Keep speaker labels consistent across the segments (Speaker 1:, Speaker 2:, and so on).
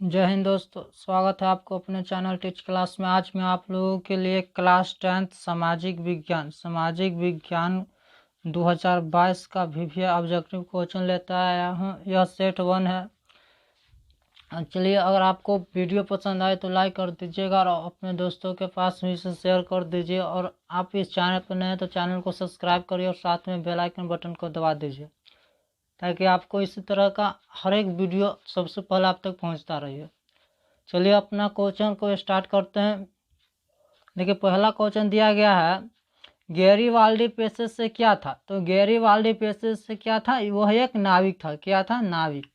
Speaker 1: जय हिंद दोस्तों, स्वागत है आपको अपने चैनल टीच क्लास में। आज मैं आप लोगों के लिए क्लास 10th सामाजिक विज्ञान 2022 का VVA ऑब्जेक्टिव क्वेश्चन लेता आया हूँ। यह सेट 1 है। चलिए, अगर आपको वीडियो पसंद आए तो लाइक कर दीजिएगा और अपने दोस्तों के पास भी इसे शेयर कर दीजिए। और आप इस चैनल पर नए हैं तो चैनल को सब्सक्राइब करिए और साथ में बेल आइकन बटन को दबा दीजिए, ताकि आपको इसी तरह का हर एक वीडियो सबसे पहले आप तक पहुंचता रहे। चलिए, अपना क्वेश्चन को स्टार्ट करते हैं। देखिए, पहला क्वेश्चन दिया गया है, गैरीबाल्डी पेसेस से क्या था। तो गैरीबाल्डी पेसेस से क्या था? वह एक नाविक था। क्या था? नाविक।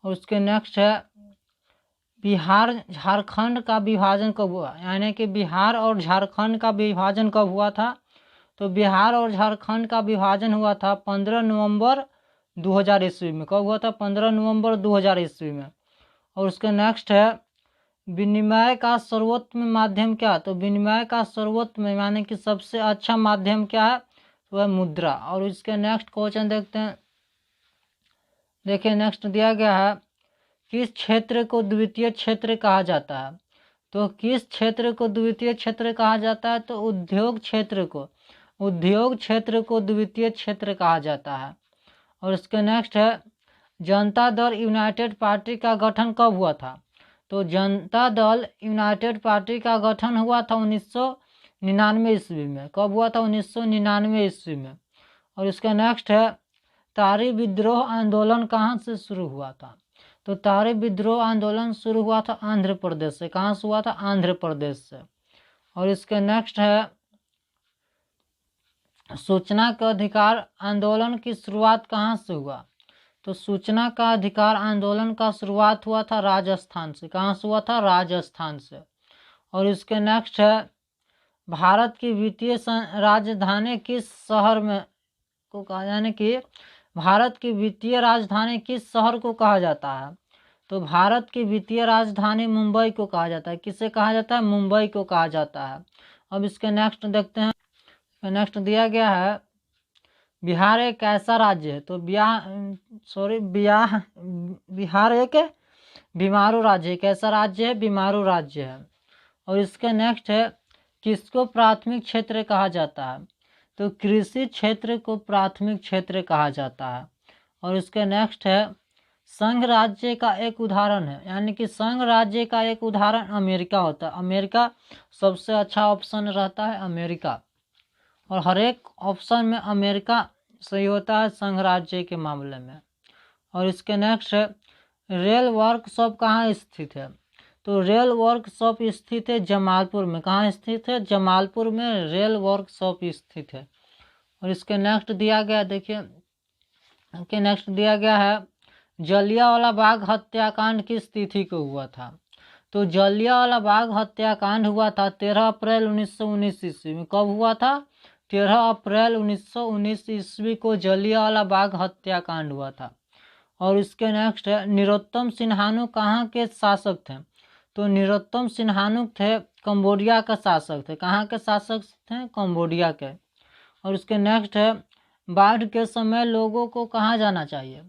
Speaker 1: और उसके नेक्स्ट है, बिहार झारखंड का विभाजन कब हुआ? यानी कि बिहार और झारखंड का विभाजन कब हुआ था? तो बिहार और झारखंड का विभाजन हुआ था 15 नवंबर 2000 ईस्वी में। कब हुआ था? 15 नवंबर 2000 ईस्वी में। और उसके नेक्स्ट है, विनिमय का सर्वोत्तम माध्यम क्या? तो विनिमय का सर्वोत्तम यानी कि सबसे अच्छा माध्यम क्या है? वह मुद्रा। और इसके नेक्स्ट क्वेश्चन देखते हैं। देखिए, नेक्स्ट दिया गया है, किस क्षेत्र को द्वितीय क्षेत्र कहा जाता है? तो किस क्षेत्र को द्वितीय क्षेत्र कहा जाता है? तो उद्योग क्षेत्र को द्वितीय क्षेत्र कहा जाता है। और इसके नेक्स्ट है, जनता दल यूनाइटेड पार्टी का गठन कब हुआ था? तो जनता दल यूनाइटेड पार्टी का गठन हुआ था 1999 ईस्वी में। कब हुआ था? 1999 ईस्वी में। और इसका नेक्स्ट है, तारी विद्रोह आंदोलन कहाँ से शुरू हुआ था? तो तारी विद्रोह आंदोलन शुरू हुआ था आंध्र प्रदेश से। कहाँ से हुआ था? आंध्र प्रदेश से। और इसके नेक्स्ट है, सूचना का अधिकार आंदोलन की शुरुआत कहाँ से हुआ? तो सूचना का अधिकार आंदोलन का शुरुआत हुआ था राजस्थान से। कहाँ से हुआ था? राजस्थान से। और इसके नेक्स्ट है, भारत की वित्तीय राजधानी किस शहर में को कहा, यानी कि भारत की वित्तीय राजधानी किस शहर को कहा जाता है? तो भारत की वित्तीय राजधानी मुंबई को कहा जाता है। किसे कहा जाता है? मुंबई को कहा जाता है। अब इसके नेक्स्ट देखते हैं। नेक्स्ट दिया गया है, बिहार एक ऐसा राज्य है। तो बिहार एक बीमारू राज्य है। कैसा राज्य है? बीमारू राज्य है। और इसके नेक्स्ट है, किसको प्राथमिक क्षेत्र कहा जाता है? तो कृषि क्षेत्र को प्राथमिक क्षेत्र कहा जाता है। और इसके नेक्स्ट है, संघ राज्य का एक उदाहरण है, यानी कि संघ राज्य का एक उदाहरण अमेरिका होता है। अमेरिका सबसे अच्छा ऑप्शन रहता है, अमेरिका। और हर एक ऑप्शन में अमेरिका सही होता है संघ राज्य के मामले में। और इसके नेक्स्ट है, रेल वर्कशॉप कहाँ स्थित है? तो रेल वर्कशॉप स्थित है जमालपुर में। कहाँ स्थित है? जमालपुर में रेल वर्कशॉप स्थित है। और इसके नेक्स्ट दिया गया, देखिए कि नेक्स्ट दिया गया है, जलियांवाला बाग हत्याकांड किस तिथि को हुआ था? तो जलियांवाला बाग हत्याकांड हुआ था 13 अप्रैल 1919 ईस्वी में। कब हुआ था? 13 अप्रैल 1919 ईस्वी को जलियांवाला बाग हत्याकांड हुआ था। और इसके नेक्स्ट है, नरोत्तम सिंहानु कहाँ के शासक थे? तो नरोत्तम सिंहानु थे कंबोडिया के शासक थे। कहाँ के शासक थे? कंबोडिया के। और इसके नेक्स्ट है, बाढ़ के समय लोगों को कहाँ जाना चाहिए?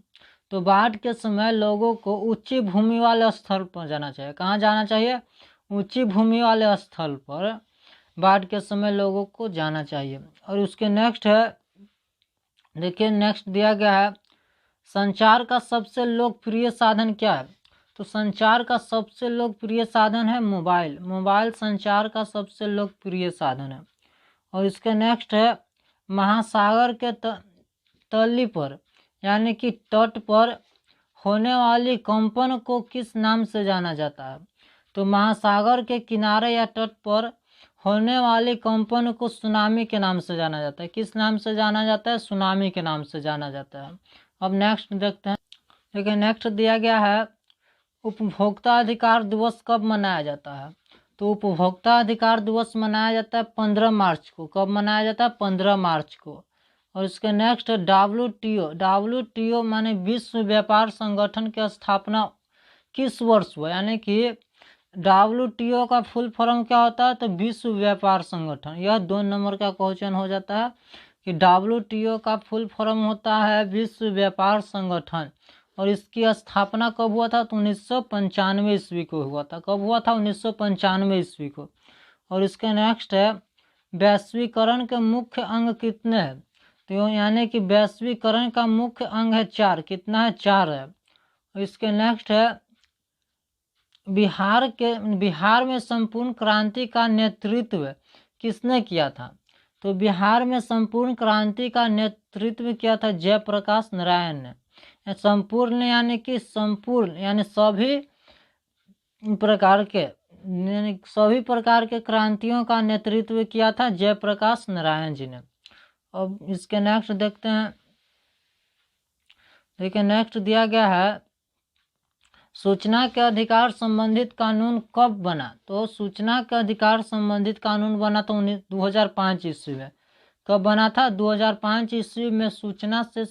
Speaker 1: तो बाढ़ के समय लोगों को ऊंची भूमि वाले स्थल पर जाना चाहिए। कहाँ जाना चाहिए? ऊंची भूमि वाले स्थल पर बाढ़ के समय लोगों को जाना चाहिए। और उसके नेक्स्ट है, देखिए नेक्स्ट दिया गया है, संचार का सबसे लोकप्रिय साधन क्या है? तो संचार का सबसे लोकप्रिय साधन है मोबाइल। मोबाइल संचार का सबसे लोकप्रिय साधन है। और इसके नेक्स्ट है, महासागर के तली पर यानी कि तट पर होने वाली कंपन को किस नाम से जाना जाता है? तो महासागर के किनारे या तट पर होने वाली कंपन को सुनामी के नाम से जाना जाता है। किस नाम से जाना जाता है? सुनामी के नाम से जाना जाता है। अब नेक्स्ट देखते हैं। देखिए, नेक्स्ट दिया गया है, उपभोक्ता अधिकार दिवस कब मनाया जाता है? तो उपभोक्ता अधिकार दिवस मनाया जाता है 15 मार्च को। कब मनाया जाता है? 15 मार्च को। और इसके नेक्स्ट WTO माने विश्व व्यापार संगठन की स्थापना किस वर्ष हुआ? यानी कि WTO का फुल फॉर्म क्या होता है? तो विश्व व्यापार संगठन। यह 2 नंबर का क्वेश्चन हो जाता है कि WTO का फुल फॉर्म होता है विश्व व्यापार संगठन। और इसकी स्थापना कब हुआ था? तो 1995 ईस्वी को हुआ था। कब हुआ था? 1995 ईस्वी को। और इसके नेक्स्ट है वैश्वीकरण के मुख्य अंग कितने हैं? तो यानी कि वैश्वीकरण का मुख्य अंग है 4। कितना है? 4 है। और इसके नेक्स्ट है बिहार में संपूर्ण क्रांति का नेतृत्व किसने किया था? तो बिहार में संपूर्ण क्रांति का नेतृत्व किया था जयप्रकाश नारायण ने। संपूर्ण यानी कि संपूर्ण यानी सभी प्रकार के क्रांतियों का नेतृत्व किया था जयप्रकाश नारायण जी ने। अब इसके नेक्स्ट देखते हैं। देखिए नेक्स्ट दिया गया है सूचना के अधिकार संबंधित कानून कब बना? तो सूचना के अधिकार संबंधित कानून बना तो 2005 ईस्वी में। कब बना था? 2005 ईस्वी में सूचना से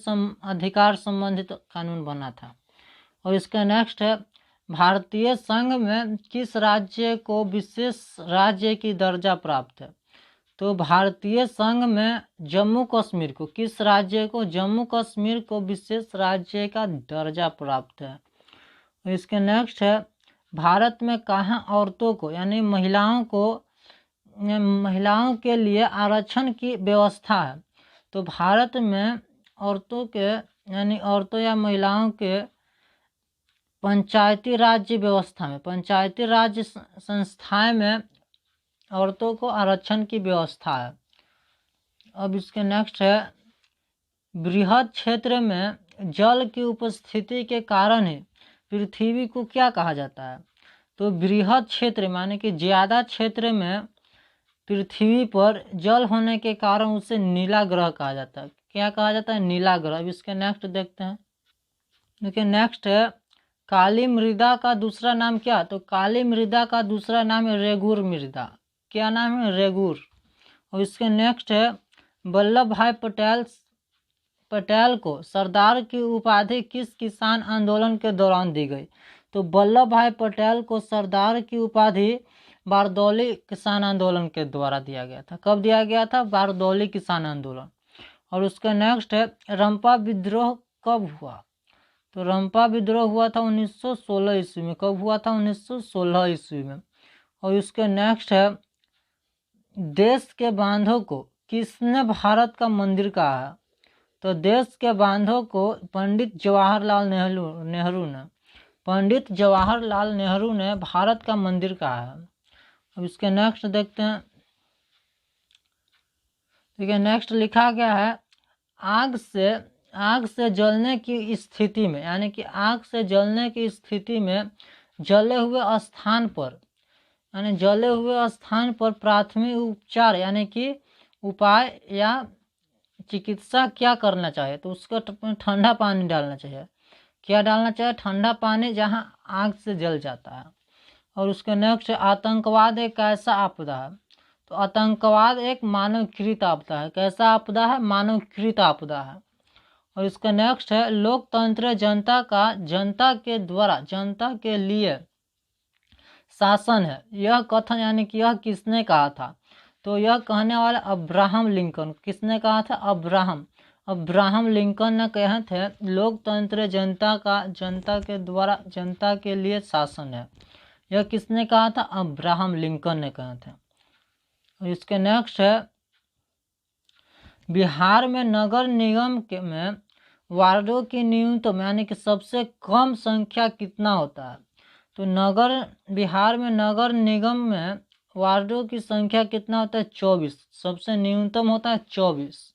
Speaker 1: अधिकार संबंधित कानून बना था। और इसका नेक्स्ट है भारतीय संघ में किस राज्य को विशेष राज्य की दर्जा प्राप्त है? तो भारतीय संघ में जम्मू कश्मीर को, किस राज्य को? जम्मू कश्मीर को विशेष राज्य का दर्जा प्राप्त है। इसके नेक्स्ट है भारत में कहाँ औरतों को यानी महिलाओं के लिए आरक्षण की व्यवस्था है? तो भारत में औरतों के यानी औरतों या महिलाओं के पंचायती राज्य व्यवस्था में, पंचायती राज्य संस्थाएं में औरतों को आरक्षण की व्यवस्था है। अब इसके नेक्स्ट है बृहद क्षेत्र में जल की उपस्थिति के कारण ही पृथ्वी को क्या कहा जाता है? तो बृहद क्षेत्र माने कि ज्यादा क्षेत्र में पृथ्वी पर जल होने के कारण उसे नीला ग्रह कहा जाता है। क्या कहा जाता है? नीला ग्रह। अब इसके नेक्स्ट देखते हैं। देखिए नेक्स्ट है काली मृदा का दूसरा नाम क्या? तो काली मृदा का दूसरा नाम है रेगुर मृदा। क्या नाम है? रेगुर। और इसके नेक्स्ट है वल्लभ भाई पटेल को सरदार की उपाधि किस किसान आंदोलन के दौरान दी गई? तो वल्लभ भाई पटेल को सरदार की उपाधि बारदौली किसान आंदोलन के द्वारा दिया गया था। कब दिया गया था? बारदौली किसान आंदोलन। और उसका नेक्स्ट है रंपा विद्रोह कब हुआ? तो रंपा विद्रोह हुआ था 1916 ईस्वी में। कब हुआ था? 1916 ईस्वी में। और उसके नेक्स्ट है देश के बांधों को किसने भारत का मंदिर कहा है? तो देश के बांधों को पंडित जवाहरलाल नेहरू ने भारत का मंदिर कहा है। अब इसके नेक्स्ट देखते हैं। देखिए नेक्स्ट लिखा गया है आग से जलने की स्थिति में यानी कि आग से जलने की स्थिति में जले हुए स्थान पर प्राथमिक उपचार यानी कि उपाय या चिकित्सा क्या करना चाहिए? तो उसको ठंडा पानी डालना चाहिए। क्या डालना चाहिए? ठंडा पानी जहां आग से जल जाता है। और उसके नेक्स्ट आतंकवाद एक ऐसा आपदा है। तो आतंकवाद एक मानवकृत आपदा है। कैसा आपदा है? मानवकृत आपदा है। और इसका नेक्स्ट है लोकतंत्र जनता के द्वारा जनता के लिए शासन है। यह कथन यानी कि यह किसने कहा था? तो यह कहने वाला अब्राहम लिंकन। किसने कहा था? अब्राहम लिंकन ने कहे थे लोकतंत्र जनता के द्वारा जनता के लिए शासन है। यह किसने कहा था? अब्राहम लिंकन ने कहा था। और इसके नेक्स्ट है बिहार में नगर निगम में वार्डों की न्यूनतम यानी कि सबसे कम संख्या कितना होता है? तो बिहार में नगर निगम में वार्डों की संख्या कितना होता है? 24। सबसे न्यूनतम होता है 24।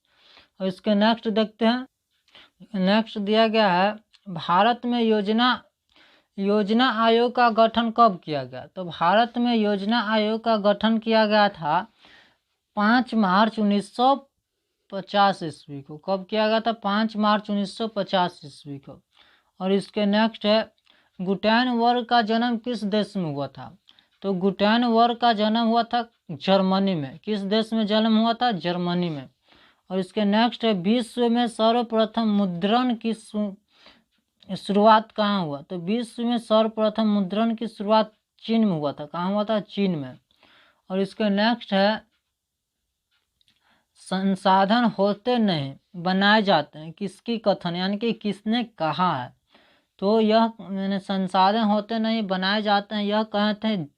Speaker 1: और इसके नेक्स्ट देखते हैं। नेक्स्ट दिया गया है भारत में योजना आयोग का गठन कब किया गया? तो भारत में योजना आयोग का गठन किया गया था 5 मार्च 1950 ईस्वी को। कब किया गया था? 5 मार्च 1950 ईस्वी को। और इसके नेक्स्ट है गुटेनबर्ग का जन्म किस देश में हुआ था? तो गुटेनबर्ग का जन्म हुआ था जर्मनी में। किस देश में जन्म हुआ था? जर्मनी में। और इसके नेक्स्ट है विश्व में सर्वप्रथम मुद्रण की शुरुआत कहाँ हुआ? तो विश्व में सर्वप्रथम मुद्रण की शुरुआत चीन में हुआ था। कहाँ हुआ था? चीन में। और इसके नेक्स्ट है संसाधन होते नहीं बनाए जाते हैं। किसकी कथन यानी कि किसने कहा है? तो यह मैंने संसाधन होते नहीं बनाए जाते हैं, यह कहते हैं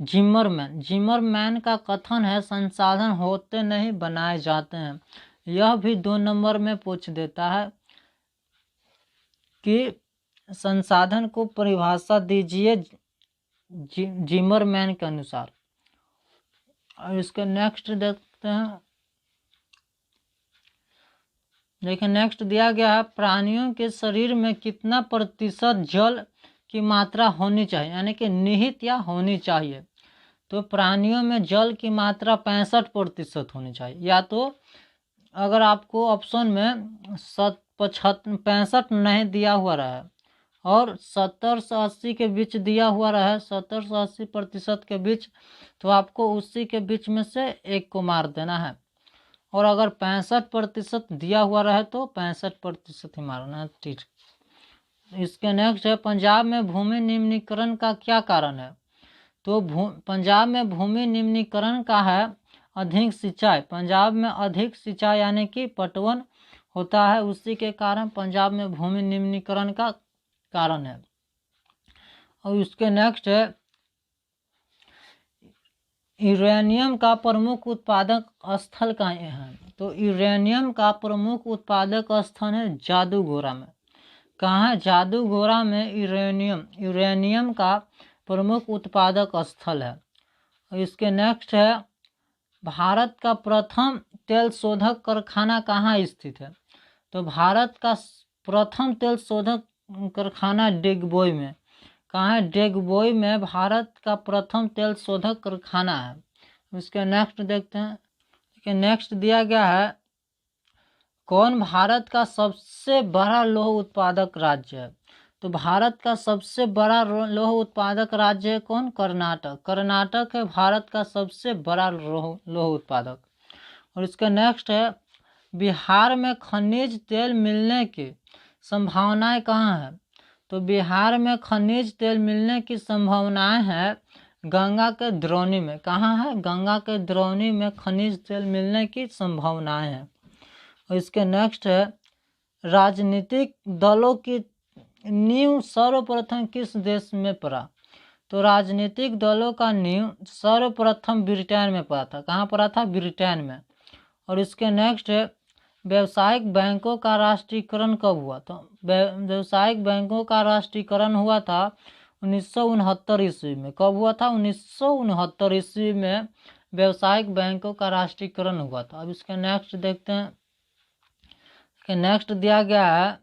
Speaker 1: जिमरमैन। जिमरमैन का कथन है संसाधन होते नहीं बनाए जाते हैं। यह भी 2 नंबर में पूछ देता है कि संसाधन को परिभाषा दीजिए जिमरमैन के अनुसार। और इसके नेक्स्ट देखते हैं। देखिए नेक्स्ट दिया गया है प्राणियों के शरीर में कितना प्रतिशत जल की मात्रा होनी चाहिए, यानी कि निहित या होनी चाहिए। तो प्राणियों में जल की मात्रा 65% होनी चाहिए, या तो अगर आपको ऑप्शन में 65 नहीं दिया हुआ रहा और 70 से 80 के बीच दिया हुआ रहा, 70 से 80% के बीच, तो आपको उसी के बीच में से एक को मार देना है। और अगर 65% दिया हुआ रहे तो 65% ही मारना है। ठीक। इसके नेक्स्ट है पंजाब में भूमि निम्नीकरण का क्या कारण है। तो पंजाब में भूमि निम्नीकरण का है अधिक सिंचाई। पंजाब में अधिक सिंचाई यानी कि पटवन होता है, उसी के कारण पंजाब में भूमि निम्नीकरण का कारण है। और इसके नेक्स्ट है यूरेनियम का प्रमुख उत्पादक स्थल कहाँ है। तो यूरेनियम का प्रमुख उत्पादक स्थल है जादूगोरा में। कहाँ है? जादूगोरा में यूरेनियम का प्रमुख उत्पादक स्थल है। और इसके नेक्स्ट है भारत का प्रथम तेल शोधक कारखाना कहाँ स्थित है। तो भारत का प्रथम तेल शोधक कारखाना डिगबोई में। कहाँ है? डिगबोई में भारत का प्रथम तेल शोधक कारखाना है। इसके नेक्स्ट देखते हैं। देखिए नेक्स्ट दिया गया है कौन भारत का सबसे बड़ा लौह उत्पादक राज्य है। तो भारत का सबसे बड़ा लौह उत्पादक राज्य है कौन? कर्नाटक। कर्नाटक है भारत का सबसे बड़ा लौह उत्पादक। और इसका नेक्स्ट है बिहार में खनिज तेल मिलने की संभावनाएं कहाँ है। तो बिहार में खनिज तेल मिलने की संभावनाएं है गंगा के द्रोणी में। कहाँ है? गंगा के द्रोणी में खनिज तेल मिलने की संभावनाएं हैं। और इसके नेक्स्ट है राजनीतिक दलों की नींव सर्वप्रथम किस देश में पड़ा। तो राजनीतिक दलों का नींव सर्वप्रथम ब्रिटेन में पड़ा था। कहाँ पड़ा था? ब्रिटेन में। और इसके नेक्स्ट है व्यावसायिक बैंकों का राष्ट्रीयकरण कब हुआ। तो व्यावसायिक बैंकों का राष्ट्रीयकरण हुआ था 1969 ईस्वी में। कब हुआ था? 1969 ईस्वी में व्यावसायिक बैंकों का राष्ट्रीयकरण हुआ था। अब इसके नेक्स्ट देखते हैं। नेक्स्ट दिया गया है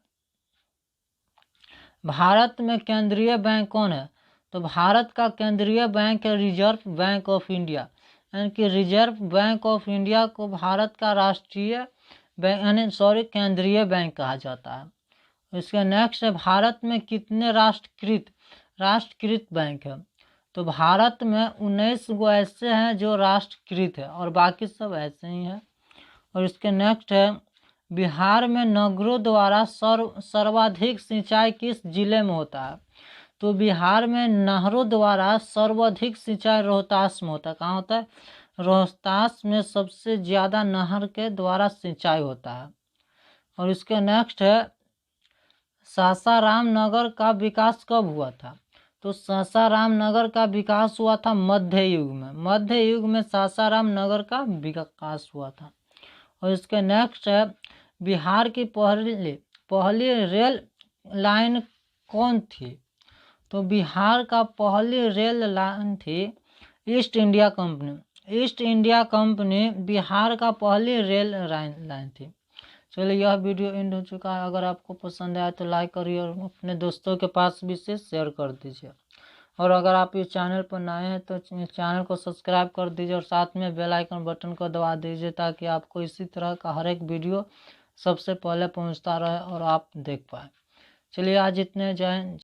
Speaker 1: भारत में केंद्रीय बैंक कौन है। तो भारत का केंद्रीय बैंक है रिजर्व बैंक ऑफ इंडिया, यानी कि रिजर्व बैंक ऑफ इंडिया को भारत का राष्ट्रीय बैंक यानी केंद्रीय बैंक कहा जाता है। इसके नेक्स्ट है भारत में कितने राष्ट्रीयकृत बैंक है। तो भारत में 19 गो ऐसे हैं जो राष्ट्रीयकृत है और बाकी सब ऐसे ही है। और इसके नेक्स्ट है बिहार में नहरों द्वारा सर्वाधिक सिंचाई किस जिले में होता है। तो बिहार में नहरों द्वारा सर्वाधिक सिंचाई रोहतास में होता है। कहाँ होता है? रोहतास में सबसे ज़्यादा नहर के द्वारा सिंचाई होता है। और इसके नेक्स्ट है सासाराम नगर का विकास कब हुआ था। तो सासाराम नगर का विकास हुआ था मध्य युग में। मध्य युग में सासाराम नगर का विकास हुआ था। और इसके नेक्स्ट है बिहार की पहली रेल लाइन कौन थी। तो बिहार का पहली रेल लाइन थी east India company. East India company Bihar का पहली रेल लाइन थी। चलिए यह वीडियो एंड हो चुका है। अगर आपको पसंद आया तो लाइक करिए और अपने दोस्तों के पास भी इसे शेयर कर दीजिए। और अगर आप इस चैनल पर नए हैं तो चैनल को सब्सक्राइब कर दीजिए और साथ में बेल आइकन बटन को दबा दीजिए ताकि आपको इसी तरह का हर एक वीडियो सबसे पहले पहुंचता रहे और आप देख पाए। चलिए आज इतने। जय हिंद।